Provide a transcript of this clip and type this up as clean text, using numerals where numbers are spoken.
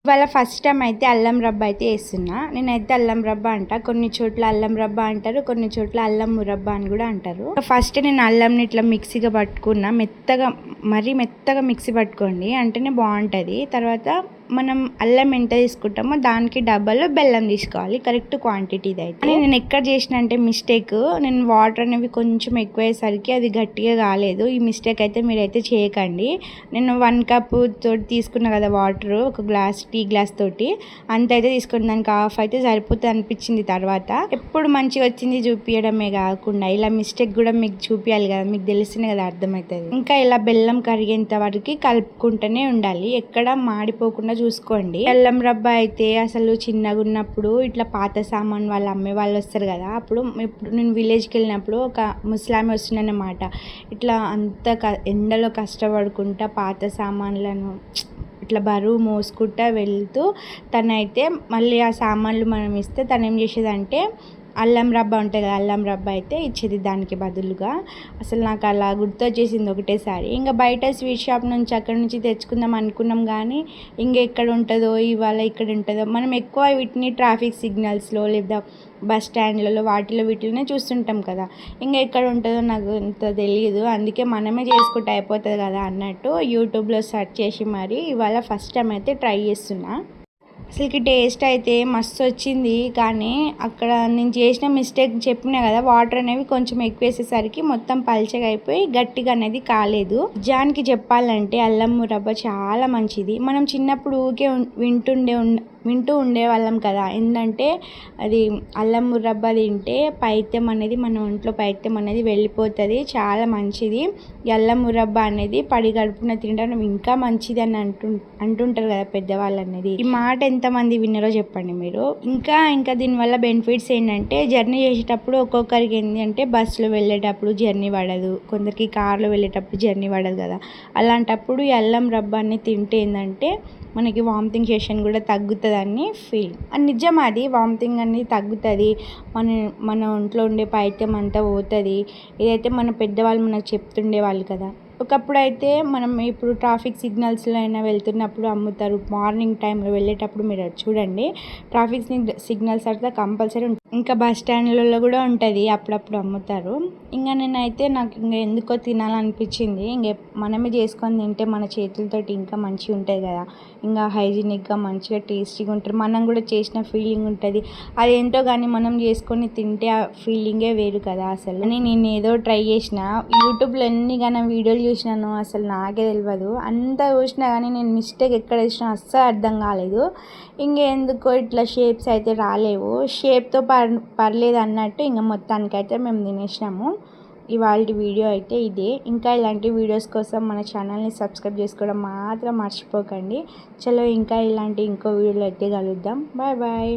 ఇవాళ first time అయితే అల్లం రబ్బ అయితే వేస్తున్నా. నేనైతే అల్లం రబ్బ అంట, కొన్ని చోట్ల అల్లం రబ్బ అంటారు, కొన్ని చోట్ల అల్లం మురబ్బ అని కూడా అంటారు. ఫస్ట్ నేను అల్లంని ఇట్లా మిక్సీగా పట్టుకున్నా, మరీ మెత్తగా మిక్సీ పట్టుకోండి అంటేనే బాగుంటుంది. తర్వాత మనం అల్లం ఎంత తీసుకుంటామో దానికి డబ్బల్ బెల్లం తీసుకోవాలి, కరెక్ట్ క్వాంటిటీ ఇది అయితే. నేను ఎక్కడ చేసిన అంటే మిస్టేక్, నేను వాటర్ అనేవి కొంచెం ఎక్కువ అయ్యేసరికి అది గట్టిగా కాలేదు. ఈ మిస్టేక్ అయితే మీరైతే చేయకండి. నేను 1 కప్ తోటి తీసుకున్నా కదా వాటర్, ఒక టీ గ్లాస్ తోటి అంత అయితే తీసుకుని దానికి హాఫ్ అయితే సరిపోతుంది అనిపించింది. తర్వాత ఎప్పుడు మంచిగా వచ్చింది చూపించడమే కాకుండా ఇలా మిస్టేక్ కూడా మీకు చూపించాలి కదా, మీకు తెలిసిన కదా అర్థమవుతుంది. ఇంకా ఇలా బెల్లం కరిగేంత వరకు కలుపుకుంటూనే ఉండాలి, ఎక్కడ మాడిపోకుండా చూసుకోండి. బెల్లం రబ్బ అయితే అసలు చిన్నగా ఉన్నప్పుడు ఇట్లా పాత సామాన్ వాళ్ళు అమ్మే వాళ్ళు వస్తారు కదా, అప్పుడు నేను విలేజ్కి వెళ్ళినప్పుడు ఒక ముస్లామే వస్తుందన్నమాట. ఇట్లా అంత ఎండలో కష్టపడుకుంటా పాత సామాన్లను ఇట్లా బరువు మోసుకుంటా వెళ్తూ తనైతే మళ్ళీ ఆ సామాన్లు మనం ఇస్తే తను ఏం చేసేదంటే అల్లం రబ్బ ఉంటుంది కదా, అల్లం రబ్బ అయితే ఇచ్చేది దానికి బదులుగా. అసలు నాకు అలా గుర్తొచ్చేసింది ఒకటేసారి. ఇంకా బయట స్వీట్ షాప్ నుంచి అక్కడ నుంచి తెచ్చుకుందాం అనుకున్నాం, కానీ ఇంకా ఎక్కడ ఉంటుందో ఇవాళ ఇక్కడ ఉంటుందో. మనం ఎక్కువ వీటిని ట్రాఫిక్ సిగ్నల్స్లో లేదా బస్ స్టాండ్లలో వీటిలోనే చూస్తుంటాం కదా, ఇంకా ఎక్కడ ఉంటుందో నాకు అంత తెలియదు. అందుకే మనమే చేసుకుంటే అయిపోతుంది కదా అన్నట్టు యూట్యూబ్లో సెర్చ్ చేసి మరి ఇవాళ ఫస్ట్ టైం అయితే ట్రై చేస్తున్నా. అసలుకి టేస్ట్ అయితే మస్తు వచ్చింది, కానీ అక్కడ నేను చేసిన మిస్టేక్ చెప్పినా కదా, వాటర్ అనేవి కొంచెం ఎక్కువ వేసేసరికి మొత్తం పల్చగా అయిపోయి గట్టిగా అనేది కాలేదు. నిజానికి చెప్పాలంటే అల్లం మురబ్బ చాలా మంచిది. మనం చిన్నప్పుడు ఊరికే వింటూ ఉండేవాళ్ళం కదా, ఏంటంటే అది అల్లం మురబ్బ తింటే పైత్యం అనేది మన ఒంట్లో పైత్యం అనేది వెళ్ళిపోతుంది, చాలా మంచిది. అల్లం మురబ్బ అనేది పడి గడుపున తినడం ఇంకా మంచిది అని అంటుంటారు కదా పెద్దవాళ్ళు అనేది. ఈ మాట ఎంతమంది విన్నారో చెప్పండి మీరు. ఇంకా దీనివల్ల బెనిఫిట్స్ ఏంటంటే, జర్నీ చేసేటప్పుడు ఒక్కొక్కరికి ఏంటి అంటే బస్సులో వెళ్ళేటప్పుడు జర్నీ పడదు, కొందరికి కార్లో వెళ్ళేటప్పుడు జర్నీ పడదు కదా, అలాంటప్పుడు ఈ అల్లం రబ్బాన్ని తింటే ఏంటంటే మనకి వామిటింగ్ సెషన్ కూడా తగ్గుతుందని ఫీల్. అని నిజం, అది వామిటింగ్ అనేది తగ్గుతుంది, మన ఒంట్లో ఉండే పైత్యం అంతా పోతుంది. ఇదైతే మన పెద్దవాళ్ళు మనకు చెప్తుండేవాళ్ళు కదా. ఒకప్పుడు అయితే మనం ఇప్పుడు ట్రాఫిక్ సిగ్నల్స్లో అయినా వెళ్తున్నప్పుడు అమ్ముతారు, మార్నింగ్ టైంలో వెళ్ళేటప్పుడు మీరు చూడండి, ట్రాఫిక్ సిగ్నల్స్ అయితే కంపల్సరీ ఉంటుంది. ఇంకా బస్ స్టాండ్లలో కూడా ఉంటుంది, అప్పుడప్పుడు అమ్ముతారు. ఇంకా నేనైతే నాకు ఇంకా ఎందుకో తినాలనిపించింది. మనమే చేసుకొని తింటే మన చేతులతోటి ఇంకా మంచిగా ఉంటుంది కదా, ఇంకా హైజీనిక్గా మంచిగా టేస్టీగా ఉంటుంది, మనం కూడా చేసిన ఫీలింగ్ ఉంటుంది. అదేంటో కానీ మనం చేసుకొని తింటే ఆ ఫీలింగే వేరు కదా. అసలు నేను ఏదో ట్రై చేసిన, యూట్యూబ్లో ఎన్నిగానో వీడియోలు చూసినాను, అసలు నాకే తెలియదు. అంతా చూసినా కానీ నేను మిస్టేక్ ఎక్కడ చేసినా అస్సలు అర్థం కాలేదు. ఇంకెందుకో ఇట్లా షేప్స్ అయితే రాలేవు, షేప్తో పర్లేదు అన్నట్టు ఇంకా మొత్తానికైతే మేము తినేసినాము. ఇవాళ వీడియో అయితే ఇదే. ఇంకా ఇలాంటి వీడియోస్ కోసం మన ఛానల్ని సబ్స్క్రైబ్ చేసుకోవడం మాత్రం మర్చిపోకండి. చలో ఇంకా ఇంకో వీడియోలో అయితే కలుద్దాం. Bye bye.